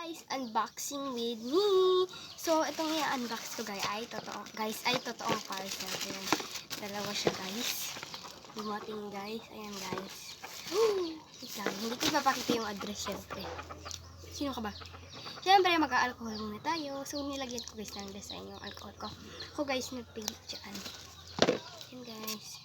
guys, unboxing with me. So, itong i-unbox ko guys ay totoong parcel. Ayan, dalawa siya guys. Dumating guys, ayan guys. Hindi ko papakita yung address syempre. Sino ka ba? Syempre, mag-alcohol muna tayo. So, nilagyan ko guys ng design yung alcohol ko. Ako guys, nag-paint dyan. Ayan guys.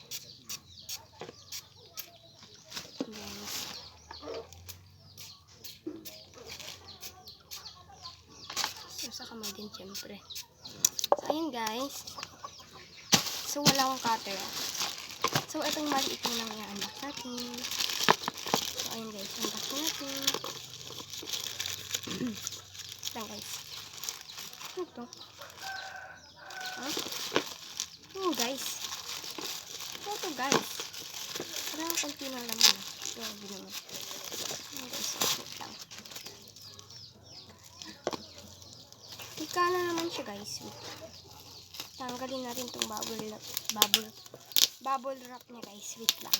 Sa kamay din syempre. So, ayun guys. So, wala akong cutter. So, itong maliit mo lang i-unbox natin. So, ayun guys. Unbox natin. Lang guys. Ano to? Huh? Guys. Ano to guys? Parang konti na laman. Grabe naman. Ayun guys. Wait lang. Ikala naman siya guys. Tanggalin natin itong bubble wrap niya guys. Wait lang.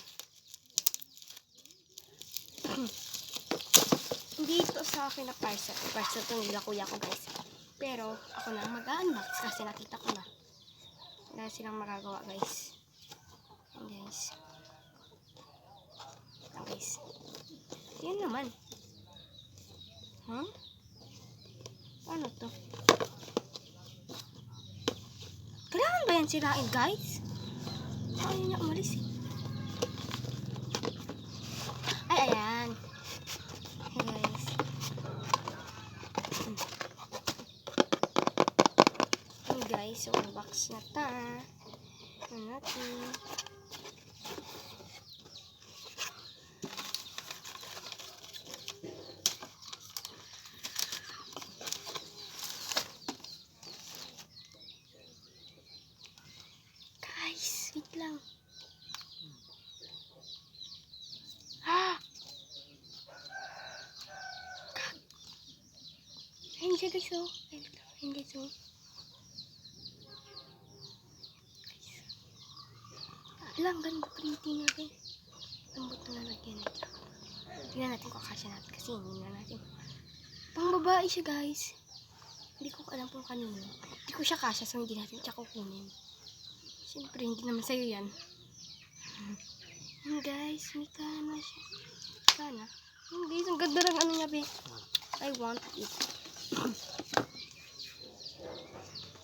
Hindi ito sa akin na parcel. Parcel ito nila kuya ko guys. Pero ako na mag-unbox kasi nakita ko na. Wala silang magagawa guys. Ayan guys. Ayan guys. Yan naman. Huh? Ano to? Kailangan ba yan sirain guys? Ayaw niya umalis eh. Ay, ayan. Hey guys. Hey guys, so unbox na ta. Ano natin? Guys, wait lang. Ayun siya guys, oh. Ayun guys, oh. Alam, ganda pretty niya guys. Lambot na nalagyan ito. Tingnan natin kung kasya natin kasi hindi na natin. Pang babae siya guys. Hindi ko alam kung kanino. Hindi ko siya kasya so hindi natin siya kukunin. Siyempre, hindi naman sa'yo yan. Yan guys, may kana siya. Kana? Yan guys, ang ganda ng ano niya be. I want it.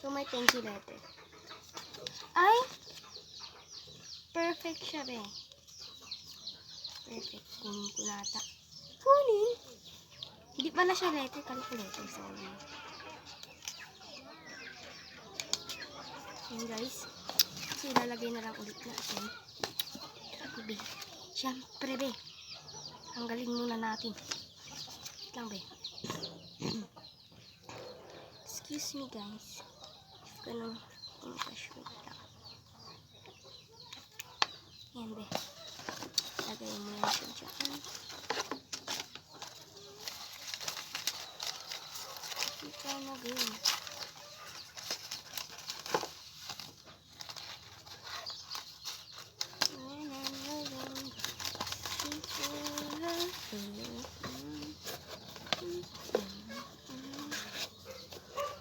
So, may thank you letter. Ay! Perfect siya be. Perfect. Kunin ko nata. Kunin? Hindi pala siya letter. Calculator. So, yan guys. So, ilalagay na lang ulit natin. Be. Siyempre be. Tanggalin muna natin. Wait lang be. Excuse me guys. Ganun. Wait lang. Yan be. Lagay mo yan siya.